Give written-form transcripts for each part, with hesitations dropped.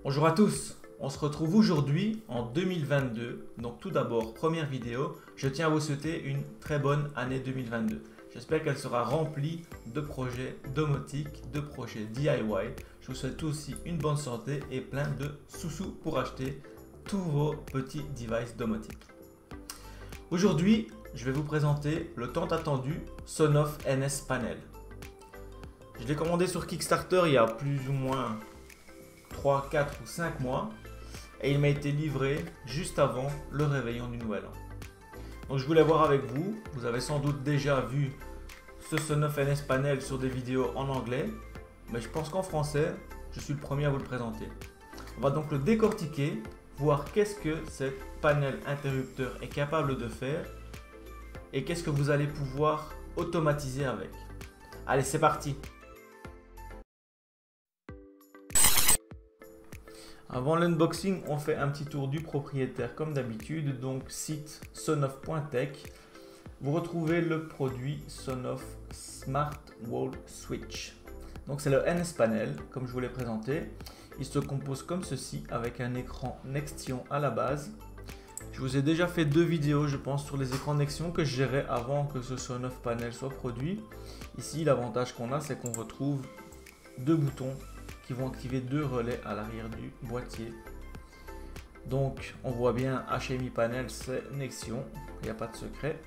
Bonjour à tous, on se retrouve aujourd'hui en 2022. Donc tout d'abord, première vidéo, je tiens à vous souhaiter une très bonne année 2022. J'espère qu'elle sera remplie de projets domotiques, de projets DIY. Je vous souhaite aussi une bonne santé et plein de sous-sous pour acheter tous vos petits devices domotiques. Aujourd'hui, je vais vous présenter le tant attendu Sonoff NS Panel. Je l'ai commandé sur Kickstarter il y a plus ou moins 3, 4 ou 5 mois et il m'a été livré juste avant le réveillon du Nouvel An. Donc je voulais voir avec vous, vous avez sans doute déjà vu ce Sonoff NS Panel sur des vidéos en anglais, mais je pense qu'en français, je suis le premier à vous le présenter. On va donc le décortiquer, voir qu'est-ce que cette panel interrupteur est capable de faire et qu'est-ce que vous allez pouvoir automatiser avec. Allez, c'est parti! Avant l'unboxing, on fait un petit tour du propriétaire comme d'habitude, donc site sonoff.tech. Vous retrouvez le produit Sonoff Smart Wall Switch. Donc c'est le NS Panel, comme je vous l'ai présenté. Il se compose comme ceci avec un écran Nextion à la base. Je vous ai déjà fait 2 vidéos, je pense, sur les écrans Nextion que je gérais avant que ce Sonoff Panel soit produit. Ici, l'avantage qu'on a, c'est qu'on retrouve 2 boutons qui vont activer 2 relais à l'arrière du boîtier. Donc on voit bien HMI Panel, c'est Nextion, il n'y a pas de secret.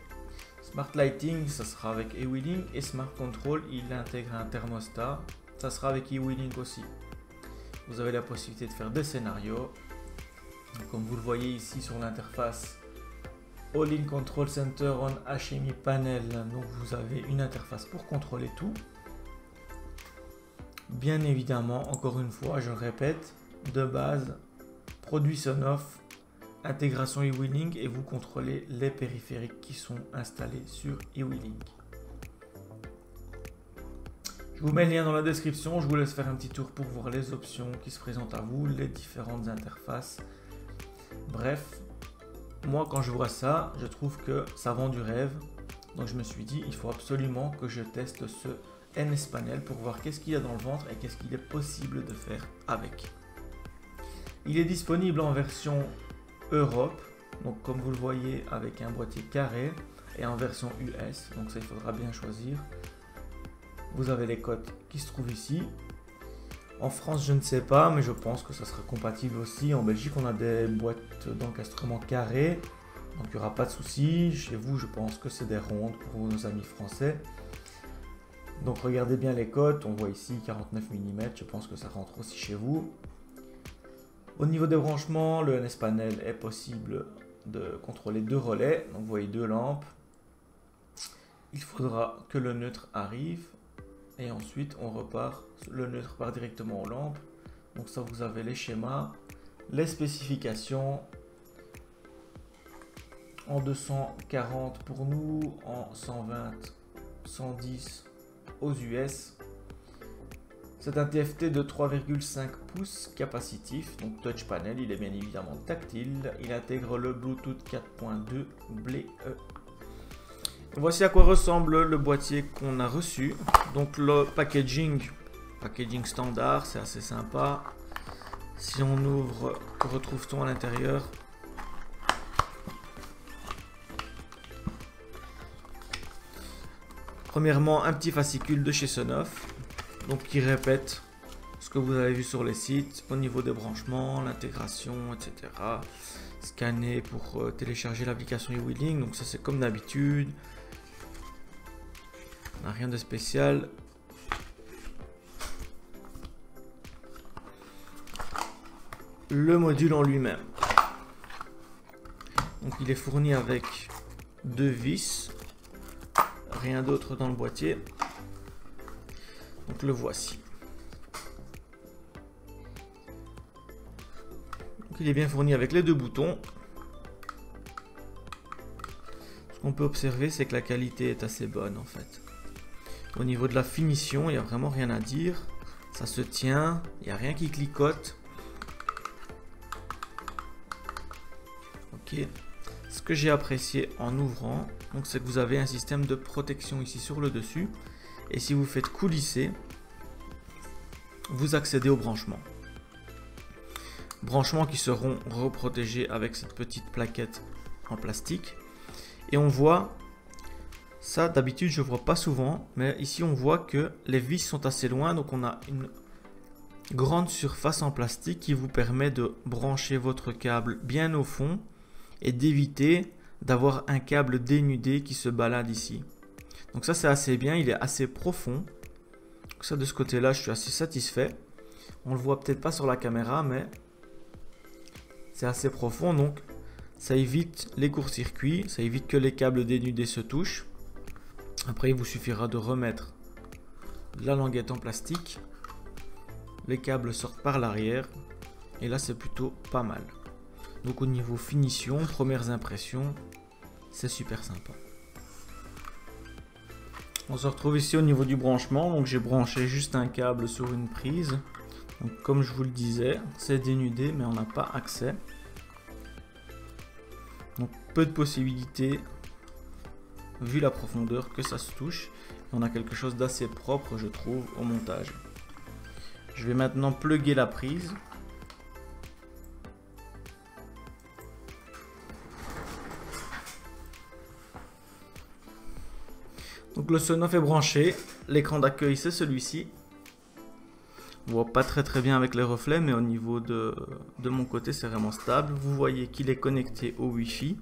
Smart Lighting, ça sera avec eWheeling, et Smart Control, il intègre un thermostat, ça sera avec eWheeling aussi. Vous avez la possibilité de faire des scénarios. Comme vous le voyez ici sur l'interface All-in Control Center on HMI Panel, donc vous avez une interface pour contrôler tout. Bien évidemment, encore une fois, je le répète, de base, produit Sonoff, intégration eWheeling et vous contrôlez les périphériques qui sont installés sur eWheeling. Je vous mets le lien dans la description, je vous laisse faire un petit tour pour voir les options qui se présentent à vous, les différentes interfaces. Bref, moi quand je vois ça, je trouve que ça vend du rêve. Donc je me suis dit, il faut absolument que je teste ce NS Panel pour voir qu'est-ce qu'il y a dans le ventre et qu'est-ce qu'il est possible de faire avec. Il est disponible en version Europe, donc comme vous le voyez avec un boîtier carré, et en version US, donc ça il faudra bien choisir. Vous avez les codes qui se trouvent ici. En France je ne sais pas, mais je pense que ça sera compatible aussi. En Belgique on a des boîtes d'encastrement carrées, donc il n'y aura pas de souci. Chez vous je pense que c'est des rondes pour nos amis français. Donc regardez bien les cotes, on voit ici 49 mm, je pense que ça rentre aussi chez vous. Au niveau des branchements, le NS Panel est possible de contrôler 2 relais, donc vous voyez 2 lampes. Il faudra que le neutre arrive et ensuite on repart, le neutre part directement aux lampes. Donc ça vous avez les schémas, les spécifications en 240 pour nous, en 120, 110 aux US. C'est un TFT de 3,5 pouces capacitif, donc touch panel, il est bien évidemment tactile, il intègre le Bluetooth 4.2 BLE. Voici à quoi ressemble le boîtier qu'on a reçu. Donc le packaging standard, c'est assez sympa. Si on ouvre, que retrouve-t-on à l'intérieur? Premièrement, un petit fascicule de chez Sonoff, donc qui répète ce que vous avez vu sur les sites au niveau des branchements, l'intégration, etc. Scanner pour télécharger l'application eWheeling, donc ça c'est comme d'habitude. On n'a rien de spécial. Le module en lui-même. Donc il est fourni avec 2 vis. Rien d'autre dans le boîtier. Donc le voici. Donc, il est bien fourni avec les 2 boutons. Ce qu'on peut observer, c'est que la qualité est assez bonne en fait. Au niveau de la finition, il n'y a vraiment rien à dire. Ça se tient, il n'y a rien qui clicote. Ok. Ce que j'ai apprécié en ouvrant, c'est que vous avez un système de protection ici sur le dessus. Et si vous faites coulisser, vous accédez au branchement. branchements qui seront reprotégés avec cette petite plaquette en plastique. Et on voit, ça d'habitude je vois pas souvent, mais ici on voit que les vis sont assez loin, donc on a une grande surface en plastique qui vous permet de brancher votre câble bien au fond et d'éviter d'avoir un câble dénudé qui se balade ici. Donc ça c'est assez bien, il est assez profond. Donc ça de ce côté là je suis assez satisfait. On le voit peut-être pas sur la caméra mais c'est assez profond, donc ça évite les courts-circuits, ça évite que les câbles dénudés se touchent. Après il vous suffira de remettre la languette en plastique. Les câbles sortent par l'arrière et là c'est plutôt pas mal. Donc au niveau finition, premières impressions, c'est super sympa. On se retrouve ici au niveau du branchement, donc j'ai branché juste un câble sur une prise. Donc comme je vous le disais, c'est dénudé mais on n'a pas accès. Donc peu de possibilités vu la profondeur que ça se touche. On a quelque chose d'assez propre je trouve au montage. Je vais maintenant plugger la prise. Donc le Sonoff est branché, l'écran d'accueil c'est celui-ci. On voit pas très bien avec les reflets, mais au niveau de mon côté c'est vraiment stable. Vous voyez qu'il est connecté au Wi-Fi,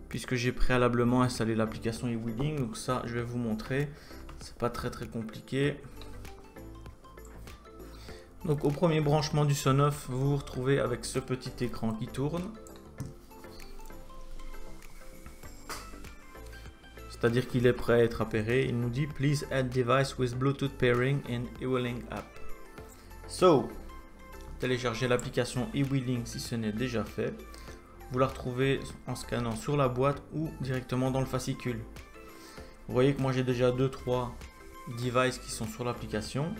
puisque j'ai préalablement installé l'application eWheeling. Donc ça je vais vous montrer, c'est pas très compliqué. Donc au premier branchement du Sonoff, vous vous retrouvez avec ce petit écran qui tourne. C'est-à-dire qu'il est prêt à être appairé. Il nous dit Please add device with Bluetooth pairing in eWheeling app. So, téléchargez l'application eWheeling si ce n'est déjà fait. Vous la retrouvez en scannant sur la boîte ou directement dans le fascicule. Vous voyez que moi j'ai déjà 2-3 devices qui sont sur l'application.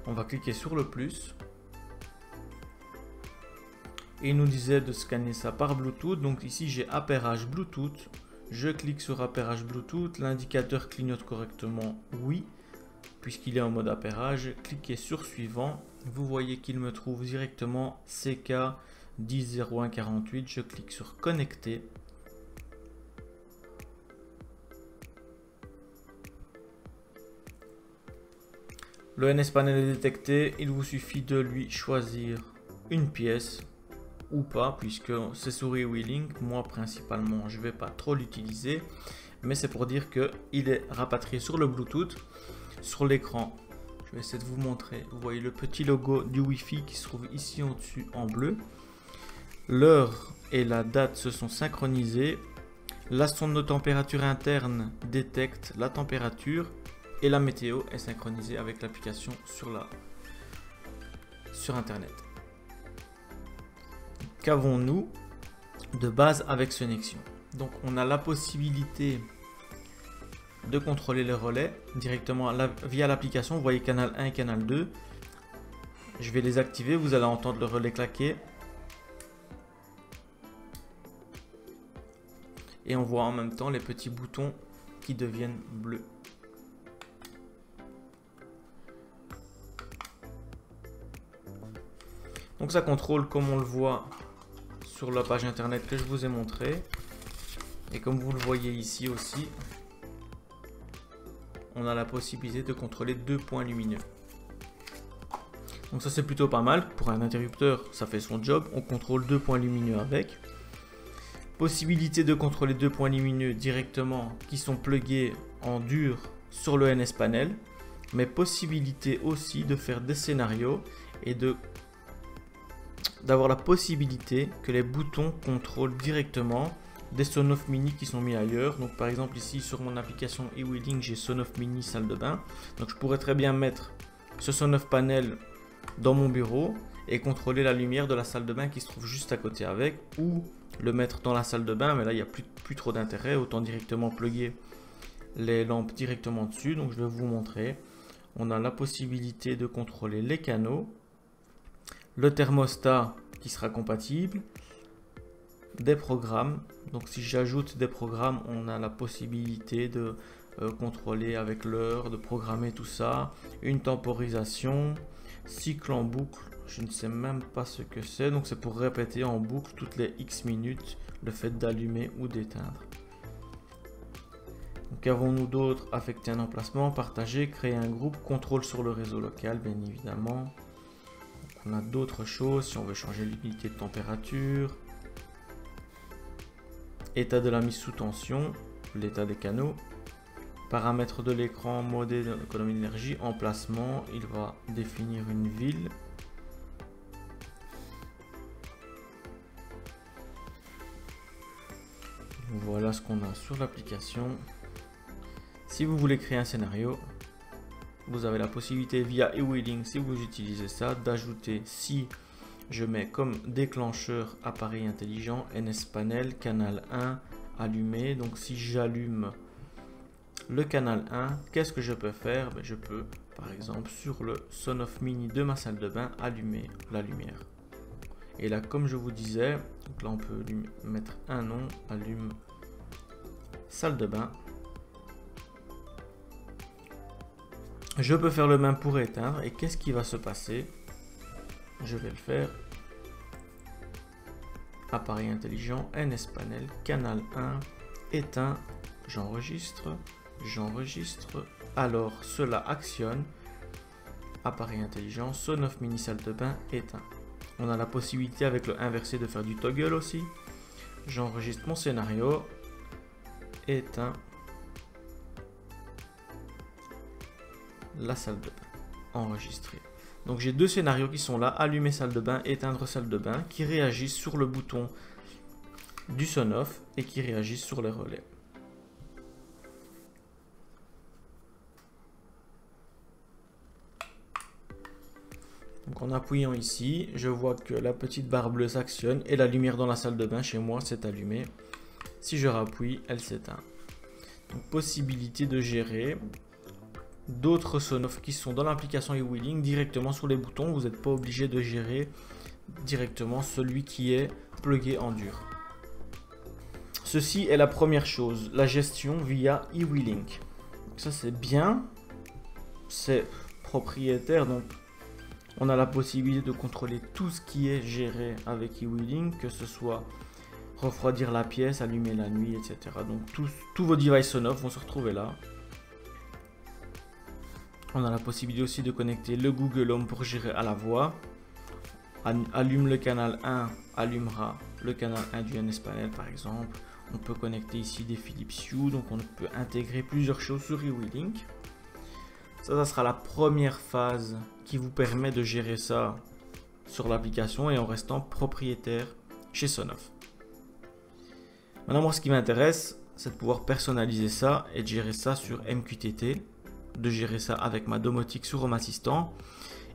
On va cliquer sur le plus. Et il nous disait de scanner ça par Bluetooth. Donc ici j'ai appairage Bluetooth. Je clique sur appairage Bluetooth. L'indicateur clignote correctement, oui, puisqu'il est en mode appairage. Cliquez sur suivant. Vous voyez qu'il me trouve directement CK 100148. Je clique sur connecter. Le NS panel est détecté. Il vous suffit de lui choisir une pièce ou pas, puisque c'est sur eWheeling. Moi principalement je vais pas trop l'utiliser, mais c'est pour dire que il est rapatrié sur le Bluetooth. Sur l'écran je vais essayer de vous montrer, vous voyez le petit logo du Wi-Fi qui se trouve ici en dessus en bleu. L'heure et la date se sont synchronisés. La sonde de température interne détecte la température et la météo est synchronisée avec l'application sur internet. Qu'avons-nous de base avec ce Nextion? Donc on a la possibilité de contrôler les relais directement via l'application. Vous voyez canal 1 et canal 2. Je vais les activer, vous allez entendre le relais claquer. Et on voit en même temps les petits boutons qui deviennent bleus. Donc ça contrôle comme on le voit sur la page internet que je vous ai montré. Et comme vous le voyez ici aussi, on a la possibilité de contrôler 2 points lumineux. Donc ça c'est plutôt pas mal. Pour un interrupteur, ça fait son job. On contrôle 2 points lumineux avec. Possibilité de contrôler 2 points lumineux directement qui sont plugués en dur sur le NS panel. Mais possibilité aussi de faire des scénarios et d'avoir la possibilité que les boutons contrôlent directement des Sonoff Mini qui sont mis ailleurs. Donc par exemple ici sur mon application eWheeling, j'ai Sonoff Mini salle de bain. Donc je pourrais très bien mettre ce Sonoff panel dans mon bureau et contrôler la lumière de la salle de bain qui se trouve juste à côté avec, ou le mettre dans la salle de bain, mais là il n'y a plus trop d'intérêt, autant directement plugger les lampes directement dessus. Donc je vais vous montrer. On a la possibilité de contrôler les canaux, le thermostat qui sera compatible, des programmes. Donc si j'ajoute des programmes, on a la possibilité de contrôler avec l'heure, de programmer tout ça, une temporisation, cycle en boucle. je ne sais même pas ce que c'est. Donc c'est pour répéter en boucle toutes les X minutes le fait d'allumer ou d'éteindre. Donc avons-nous d'autres? Affecter un emplacement, partager, créer un groupe, contrôle sur le réseau local, bien évidemment. Donc on a d'autres choses si on veut changer l'unité de température. État de la mise sous tension, l'état des canaux. Paramètres de l'écran, modé d'économie d'énergie, emplacement, il va définir une ville. Voilà ce qu'on a sur l'application. Si vous voulez créer un scénario, vous avez la possibilité via eWheeling, si vous utilisez ça, d'ajouter, si je mets comme déclencheur appareil intelligent, NSPanel, canal 1 allumé. Donc si j'allume le canal 1, qu'est-ce que je peux faire? Je peux par exemple sur le Sonoff Mini de ma salle de bain allumer la lumière. Et là, comme je vous disais, donc là on peut lui mettre un nom, allume salle de bain. Je peux faire le même pour éteindre. Et qu'est-ce qui va se passer? Je vais le faire. Appareil intelligent, NSPanel, canal 1, éteint, j'enregistre, j'enregistre. Alors cela actionne. Appareil intelligent, Sonoff Mini salle de bain, éteint. On a la possibilité avec le inversé de faire du toggle aussi. J'enregistre mon scénario. Éteint. La salle de bain. Enregistré. Donc j'ai deux scénarios qui sont là. Allumer salle de bain, éteindre salle de bain. Qui réagissent sur le bouton du Sonoff et qui réagissent sur les relais. Donc en appuyant ici, je vois que la petite barre bleue s'actionne et la lumière dans la salle de bain chez moi s'est allumée. Si je rappuie, elle s'éteint. Donc possibilité de gérer d'autres Sonoff qui sont dans l'application eWheeling directement sur les boutons. Vous n'êtes pas obligé de gérer directement celui qui est plugué en dur. Ceci est la première chose, la gestion via eWheeling. Ça c'est bien, c'est propriétaire, donc on a la possibilité de contrôler tout ce qui est géré avec eWheeling, que ce soit refroidir la pièce, allumer la nuit, etc. Donc tous vos devices Sonoff vont se retrouver là. On a la possibilité aussi de connecter le Google Home pour gérer à la voix. Allume le canal 1, allumera le canal 1 du NSPanel par exemple. On peut connecter ici des Philips Hue, donc on peut intégrer plusieurs choses sur eWheeling. Ça sera la première phase qui vous permet de gérer ça sur l'application et en restant propriétaire chez Sonoff. Maintenant, moi, ce qui m'intéresse, c'est de pouvoir personnaliser ça et de gérer ça sur MQTT, de gérer ça avec ma domotique sur Home Assistant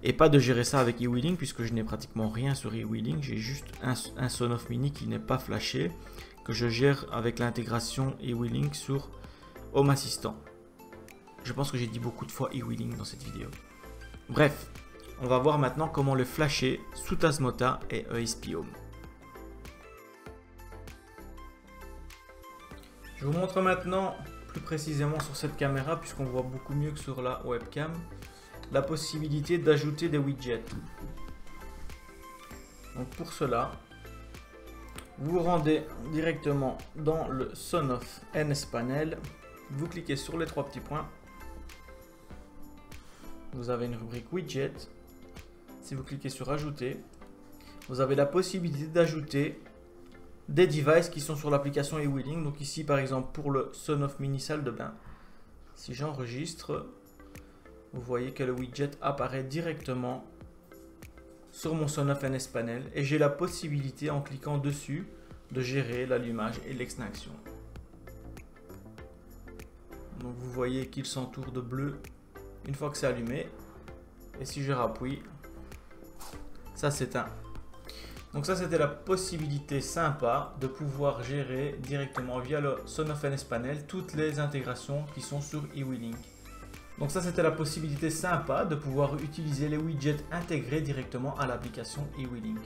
et pas de gérer ça avec eWheeling puisque je n'ai pratiquement rien sur eWheeling. J'ai juste un Sonoff Mini qui n'est pas flashé que je gère avec l'intégration eWheeling sur Home Assistant. Je pense que j'ai dit beaucoup de fois eWheeling dans cette vidéo. Bref, on va voir maintenant comment le flasher sous Tasmota et ESP Home. Je vous montre maintenant plus précisément sur cette caméra, puisqu'on voit beaucoup mieux que sur la webcam, la possibilité d'ajouter des widgets. Donc pour cela, vous vous rendez directement dans le Sonoff NSPanel, vous cliquez sur les trois petits points, vous avez une rubrique widget. Si vous cliquez sur ajouter, vous avez la possibilité d'ajouter des devices qui sont sur l'application eWheeling. Donc ici par exemple pour le Sonoff Mini salle de bain, si j'enregistre, vous voyez que le widget apparaît directement sur mon Sonoff NSPanel et j'ai la possibilité en cliquant dessus de gérer l'allumage et l'extinction. Donc vous voyez qu'il s'entoure de bleu une fois que c'est allumé et si je rappuie, ça s'éteint. Donc ça c'était la possibilité sympa de pouvoir gérer directement via le Sonoff NSPanel toutes les intégrations qui sont sur eWheeling. Donc ça c'était la possibilité sympa de pouvoir utiliser les widgets intégrés directement à l'application eWheeling.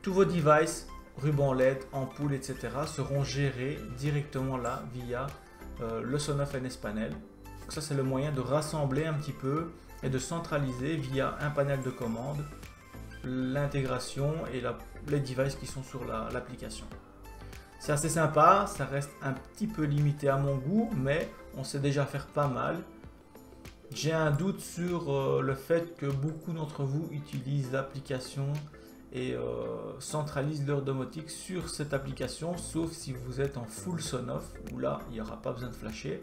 Tous vos devices, rubans LED, ampoules, etc. seront gérés directement là via le Sonoff NSPanel. Donc ça c'est le moyen de rassembler un petit peu et de centraliser via un panel de commandes l'intégration et les devices qui sont sur l'application. C'est assez sympa, ça reste un petit peu limité à mon goût, mais on sait déjà faire pas mal. J'ai un doute sur le fait que beaucoup d'entre vous utilisent l'application et centralisent leur domotique sur cette application, sauf si vous êtes en full Sonoff, où là, il n'y aura pas besoin de flasher.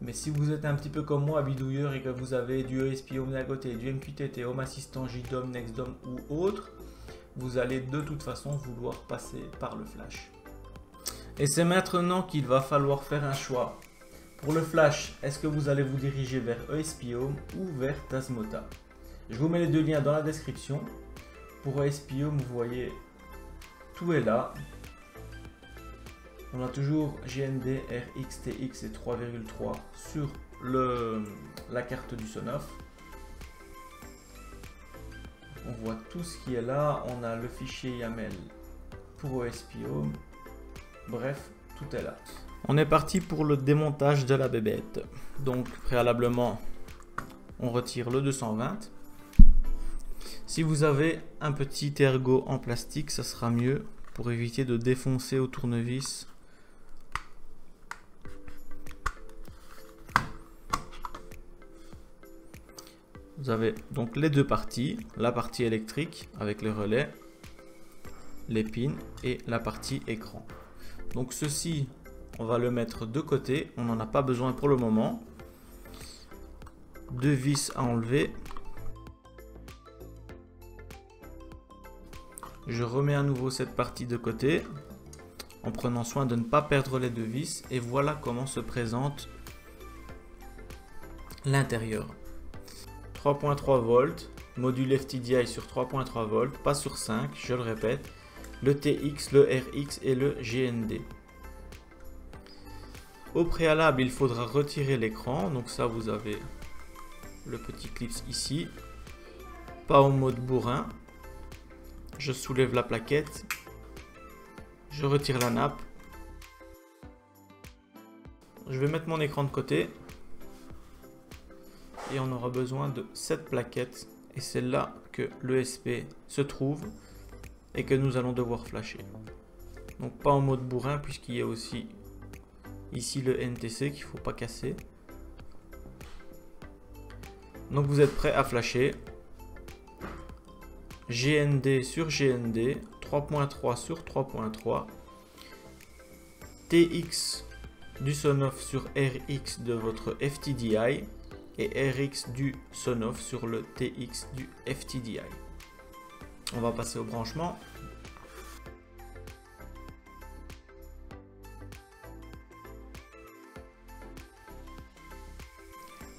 Mais si vous êtes un petit peu comme moi, bidouilleur, et que vous avez du ESP Home à côté, du MQTT, Home Assistant, JDOM, NextDOM ou autre, vous allez de toute façon vouloir passer par le flash. Et c'est maintenant qu'il va falloir faire un choix. Pour le flash, est-ce que vous allez vous diriger vers ESP Home ou vers Tasmota? Je vous mets les deux liens dans la description. Pour ESP Home, vous voyez, tout est là. On a toujours GND, RX, TX et 3,3 sur la carte du Sonoff. On voit tout ce qui est là. On a le fichier YAML pour ESP Home. Bref, tout est là. On est parti pour le démontage de la bébête. Donc préalablement, on retire le 220. Si vous avez un petit ergot en plastique, ça sera mieux pour éviter de défoncer au tournevis. Vous avez donc les deux parties, la partie électrique avec les relais, les pins et la partie écran. Donc ceci, on va le mettre de côté, on n'en a pas besoin pour le moment. Deux vis à enlever. Je remets à nouveau cette partie de côté en prenant soin de ne pas perdre les deux vis, et voilà comment se présente l'intérieur. 3.3 volts, module FTDI sur 3.3 volts, pas sur 5, je le répète, le TX, le RX et le GND. Au préalable, il faudra retirer l'écran, donc ça vous avez le petit clip ici, pas en mode bourrin. Je soulève la plaquette, je retire la nappe, je vais mettre mon écran de côté et on aura besoin de cette plaquette, et c'est là que l'ESP se trouve et que nous allons devoir flasher. Donc pas en mode bourrin puisqu'il y a aussi ici le NTC qu'il ne faut pas casser. Donc vous êtes prêt à flasher. GND sur GND, 3.3 sur 3.3, TX du Sonoff sur RX de votre FTDI et RX du Sonoff sur le TX du FTDI. On va passer au branchement.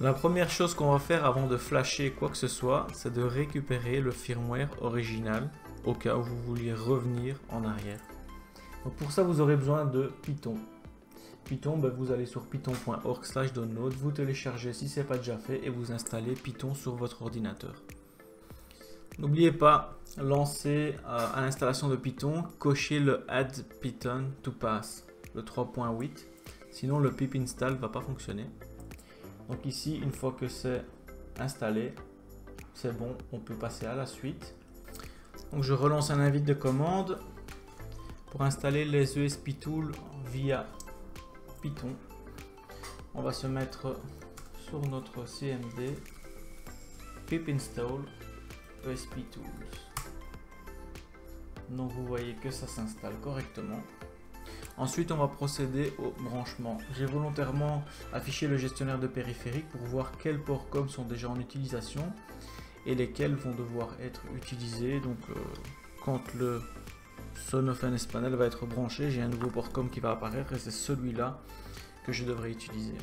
La première chose qu'on va faire avant de flasher quoi que ce soit, c'est de récupérer le firmware original au cas où vous vouliez revenir en arrière. Donc pour ça, vous aurez besoin de Python. Python, vous allez sur python.org/download, vous téléchargez si ce n'est pas déjà fait et vous installez Python sur votre ordinateur. N'oubliez pas, lancer à l'installation de Python, cochez le Add Python to Pass, le 3.8, sinon le pip install ne va pas fonctionner. Donc ici, une fois que c'est installé, c'est bon, on peut passer à la suite. Donc je relance un invite de commande pour installer les ESP Tools via Python. On va se mettre sur notre CMD, pip install ESP Tools. Donc vous voyez que ça s'installe correctement. Ensuite, on va procéder au branchement. J'ai volontairement affiché le gestionnaire de périphériques pour voir quels ports COM sont déjà en utilisation et lesquels vont devoir être utilisés. Donc, quand le Sonoff NS Panel va être branché, j'ai un nouveau port COM qui va apparaître et c'est celui-là que je devrais utiliser.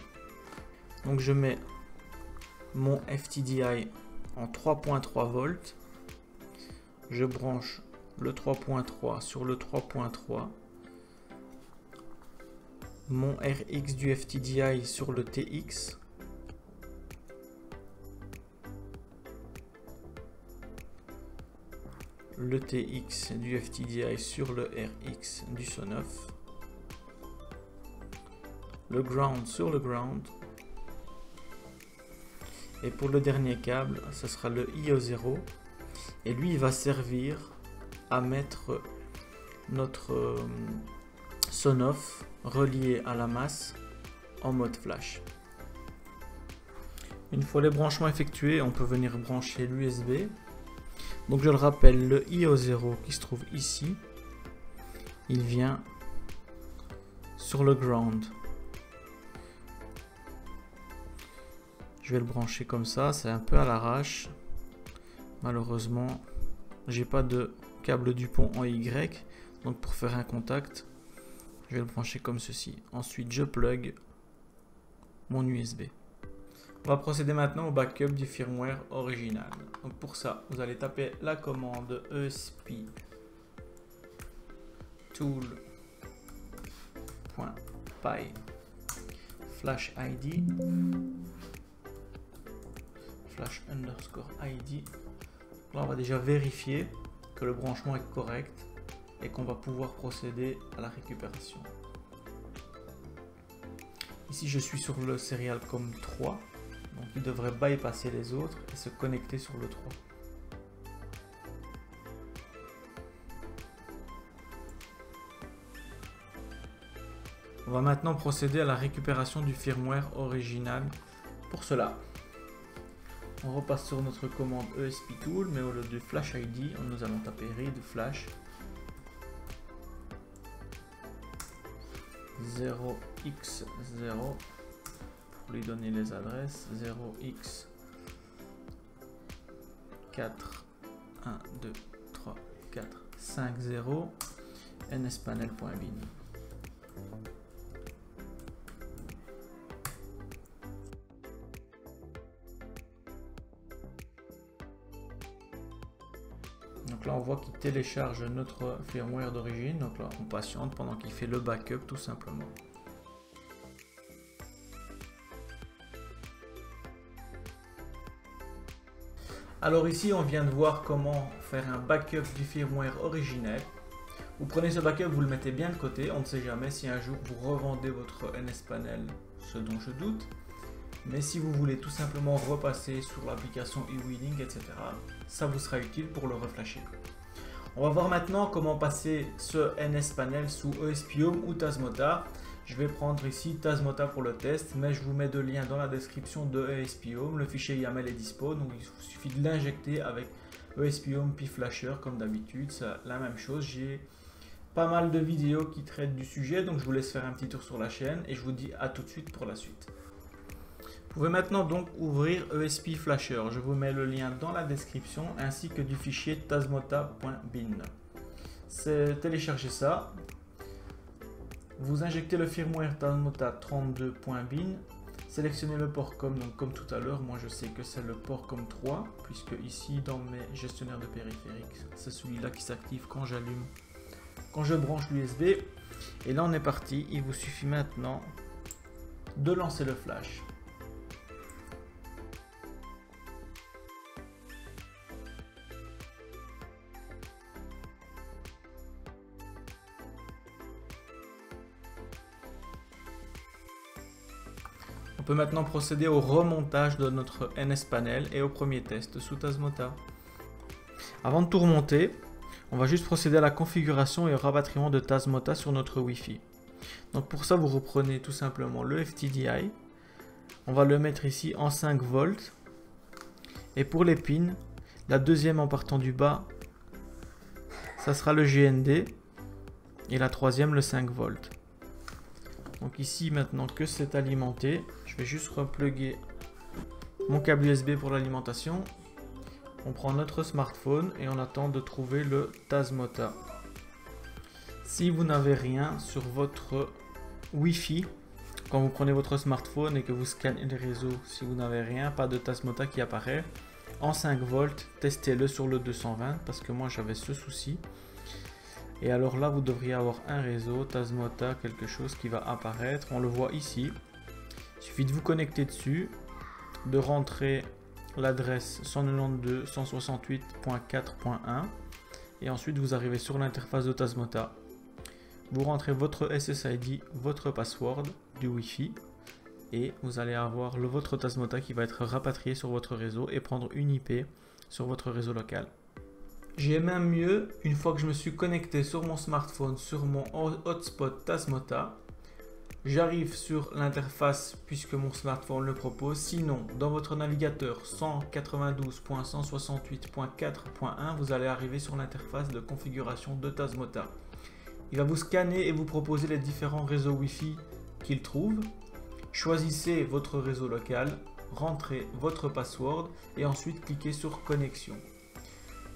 Donc, je mets mon FTDI en 3.3 volts. Je branche le 3.3 sur le 3.3. Mon RX du FTDI sur le TX. Le TX du FTDI sur le RX du Sonoff. Le ground sur le ground. Et pour le dernier câble, ce sera le IO0. Et lui, il va servir à mettre notre son-off relié à la masse en mode flash. Une fois les branchements effectués, on peut venir brancher l'USB. Donc je le rappelle, le IO0 qui se trouve ici, il vient sur le ground. Je vais le brancher comme ça, c'est un peu à l'arrache. Malheureusement, j'ai pas de câble du pont en Y, donc pour faire un contact, je vais le brancher comme ceci. Ensuite, je plug mon USB. On va procéder maintenant au backup du firmware original. Donc pour ça, vous allez taper la commande ESP tool.py flash ID flash_id. Là, on va déjà vérifier que le branchement est correct et qu'on va pouvoir procéder à la récupération. Ici, je suis sur le Serialcom 3, donc il devrait bypasser les autres et se connecter sur le 3. On va maintenant procéder à la récupération du firmware original. Pour cela, on repasse sur notre commande ESP Tool, mais au lieu de Flash ID, nous allons taper read flash 0x0 pour lui donner les adresses 0x 4 1 2 3 4 5 0 nspanel.bin. Donc là on voit qu'il télécharge notre firmware d'origine, donc là on patiente pendant qu'il fait le backup tout simplement. Alors ici on vient de voir comment faire un backup du firmware originel. Vous prenez ce backup, vous le mettez bien de côté, on ne sait jamais si un jour vous revendez votre NSPanel, ce dont je doute. Mais si vous voulez tout simplement repasser sur l'application eWedding, etc., ça vous sera utile pour le reflasher. On va voir maintenant comment passer ce NSPanel sous ESP Home ou Tasmota. Je vais prendre ici Tasmota pour le test, mais je vous mets deux liens dans la description de ESP Home. Le fichier YAML est dispo, donc il vous suffit de l'injecter avec ESP Home pflasher comme d'habitude. C'est la même chose. J'ai pas mal de vidéos qui traitent du sujet, donc je vous laisse faire un petit tour sur la chaîne et je vous dis à tout de suite pour la suite. Vous pouvez maintenant donc ouvrir ESP Flasher. Je vous mets le lien dans la description ainsi que du fichier tasmota.bin. Téléchargez ça. Vous injectez le firmware tasmota32.bin. Sélectionnez le port COM, donc comme tout à l'heure, moi je sais que c'est le port COM 3, puisque ici dans mes gestionnaires de périphériques, c'est celui-là qui s'active quand j'allume, quand je branche l'USB. Et là on est parti, il vous suffit maintenant de lancer le flash. On peut maintenant procéder au remontage de notre NSPanel et au premier test sous Tasmota. Avant de tout remonter, on va juste procéder à la configuration et au rapatriement de Tasmota sur notre Wi-Fi. Donc pour ça, vous reprenez tout simplement le FTDI. On va le mettre ici en 5 volts. Et pour les pins, la deuxième en partant du bas, ça sera le GND. Et la troisième, le 5 volts. Donc ici, maintenant que c'est alimenté, je vais juste repluguer mon câble USB pour l'alimentation. On prend notre smartphone et on attend de trouver le Tasmota. Si vous n'avez rien sur votre Wi-Fi, quand vous prenez votre smartphone et que vous scannez les réseaux, si vous n'avez rien, pas de Tasmota qui apparaît, en 5 volts, testez-le sur le 220 parce que moi j'avais ce souci. Et alors là, vous devriez avoir un réseau, Tasmota, quelque chose qui va apparaître. On le voit ici. Il suffit de vous connecter dessus, de rentrer l'adresse 192.168.4.1 et ensuite vous arrivez sur l'interface de Tasmota. Vous rentrez votre SSID, votre password du Wi-Fi et vous allez avoir votre Tasmota qui va être rapatrié sur votre réseau et prendre une IP sur votre réseau local. J'ai même mieux, une fois que je me suis connecté sur mon smartphone, sur mon hotspot Tasmota, j'arrive sur l'interface puisque mon smartphone le propose. Sinon, dans votre navigateur 192.168.4.1, vous allez arriver sur l'interface de configuration de Tasmota. Il va vous scanner et vous proposer les différents réseaux Wi-Fi qu'il trouve. Choisissez votre réseau local, rentrez votre password et ensuite cliquez sur connexion.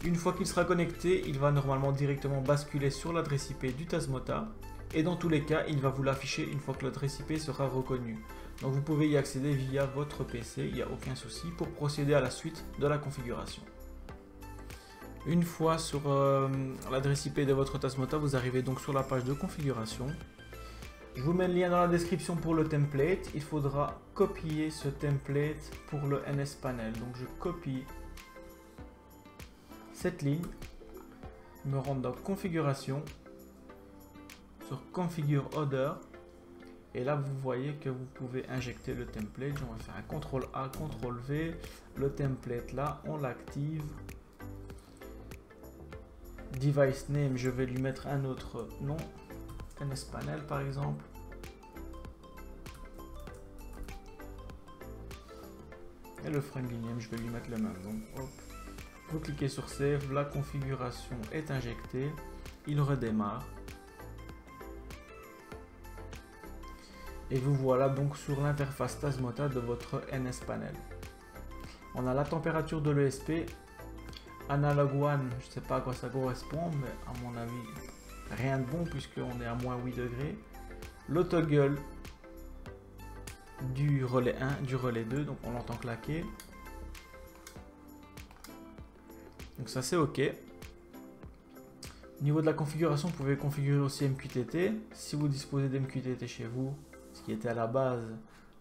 Une fois qu'il sera connecté, il va normalement directement basculer sur l'adresse IP du Tasmota. Et dans tous les cas, il va vous l'afficher une fois que l'adresse IP sera reconnue. Donc vous pouvez y accéder via votre PC, il n'y a aucun souci pour procéder à la suite de la configuration. Une fois sur l'adresse IP de votre Tasmota, vous arrivez donc sur la page de configuration. Je vous mets le lien dans la description pour le template. Il faudra copier ce template pour le NSPanel. Donc je copie cette ligne, me rendre dans configuration, sur configure order, et là vous voyez que vous pouvez injecter le template. On va faire un CTRL A, CTRL V, le template là on l'active. Device name, je vais lui mettre un autre nom, NSPanel par exemple. Et le friendly name, je vais lui mettre le même nom. Hop. Vous cliquez sur Save, la configuration est injectée, il redémarre. Et vous voilà donc sur l'interface Tasmota de votre NSPanel. On a la température de l'ESP, Analog 1, je ne sais pas à quoi ça correspond, mais à mon avis, rien de bon puisqu'on est à moins 8 degrés. Le toggle du relais 1, du relais 2, donc on l'entend claquer. Donc ça c'est OK. Au niveau de la configuration, vous pouvez configurer aussi MQTT. Si vous disposez d'MQTT chez vous, ce qui était à la base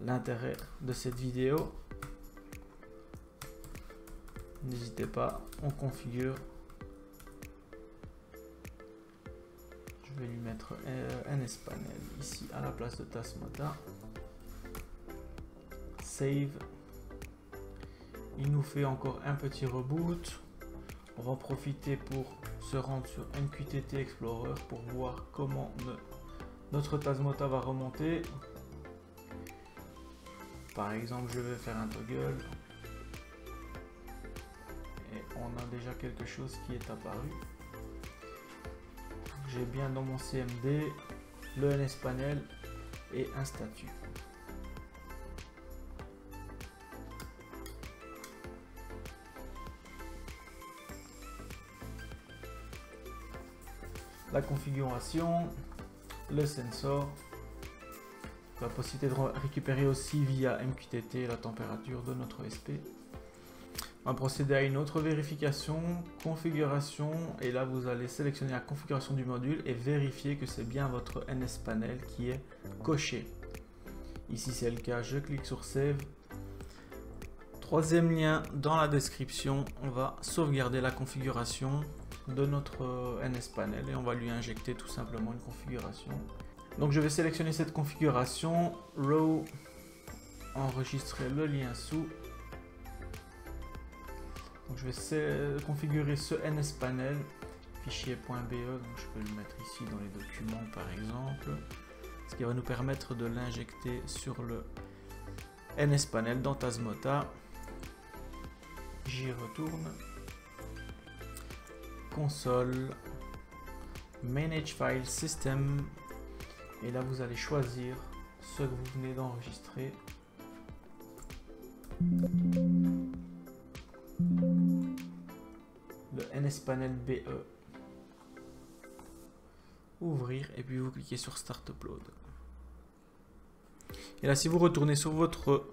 l'intérêt de cette vidéo, n'hésitez pas, on configure. Je vais lui mettre NSPanel ici à la place de Tasmota. Save. Il nous fait encore un petit reboot. On va en profiter pour se rendre sur MQTT Explorer pour voir comment notre Tasmota va remonter. Par exemple, je vais faire un toggle. Et on a déjà quelque chose qui est apparu. J'ai bien dans mon CMD le NSPanel et un statut. La configuration, le sensor, la possibilité de récupérer aussi via MQTT la température de notre ESP. On va procéder à une autre vérification, configuration, et là vous allez sélectionner la configuration du module et vérifier que c'est bien votre NSPanel qui est coché. Ici c'est le cas, je clique sur Save. Troisième lien dans la description, on va sauvegarder la configuration de notre NSPanel et on va lui injecter tout simplement une configuration. Donc je vais sélectionner cette configuration, Raw, enregistrer le lien sous. Donc je vais configurer ce NSPanel, fichier.be, donc je peux le mettre ici dans les documents par exemple, ce qui va nous permettre de l'injecter sur le NSPanel dans Tasmota. J'y retourne. Console, Manage File System, et là vous allez choisir ce que vous venez d'enregistrer. Le NSPanel BE. Ouvrir et puis vous cliquez sur Start Upload. Et là si vous retournez sur votre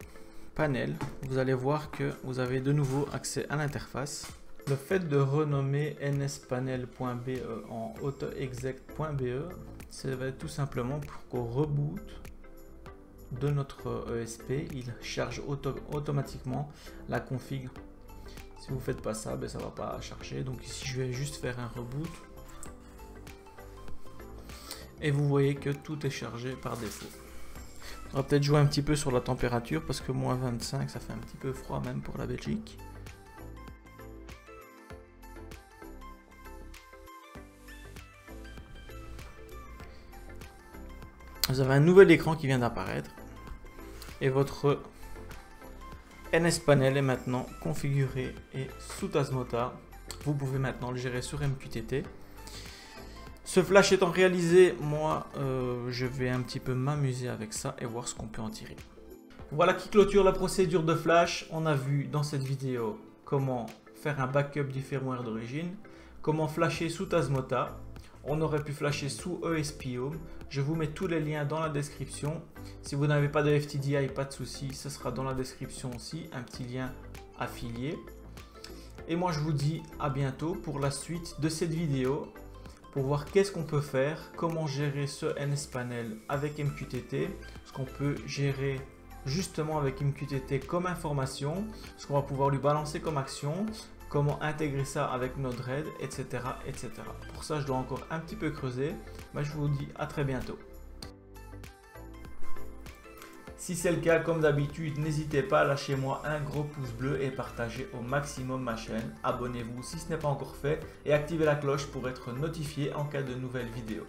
panel, vous allez voir que vous avez de nouveau accès à l'interface. Le fait de renommer nspanel.be en autoexec.be, ça va être tout simplement pour qu'au reboot de notre ESP, il charge automatiquement la config. Si vous ne faites pas ça, ben ça ne va pas charger. Donc ici, je vais juste faire un reboot. Et vous voyez que tout est chargé par défaut. On va peut-être jouer un petit peu sur la température parce que moins 25, ça fait un petit peu froid même pour la Belgique. Vous avez un nouvel écran qui vient d'apparaître et votre NSPanel est maintenant configuré et sous Tasmota. Vous pouvez maintenant le gérer sur MQTT. Ce flash étant réalisé, moi je vais un petit peu m'amuser avec ça et voir ce qu'on peut en tirer. Voilà qui clôture la procédure de flash. On a vu dans cette vidéo comment faire un backup du firmware d'origine, comment flasher sous Tasmota. On aurait pu flasher sous ESP Home. Je vous mets tous les liens dans la description. Si vous n'avez pas de FTDI, pas de souci, ce sera dans la description aussi, un petit lien affilié. Et moi je vous dis à bientôt pour la suite de cette vidéo, pour voir qu'est-ce qu'on peut faire, comment gérer ce NSPanel avec MQTT, ce qu'on peut gérer justement avec MQTT comme information, ce qu'on va pouvoir lui balancer comme action, comment intégrer ça avec Node-RED, etc., etc. Pour ça, je dois encore un petit peu creuser, mais je vous dis à très bientôt. Si c'est le cas, comme d'habitude, n'hésitez pas à lâcher moi un gros pouce bleu et partager au maximum ma chaîne. Abonnez-vous si ce n'est pas encore fait et activez la cloche pour être notifié en cas de nouvelles vidéos.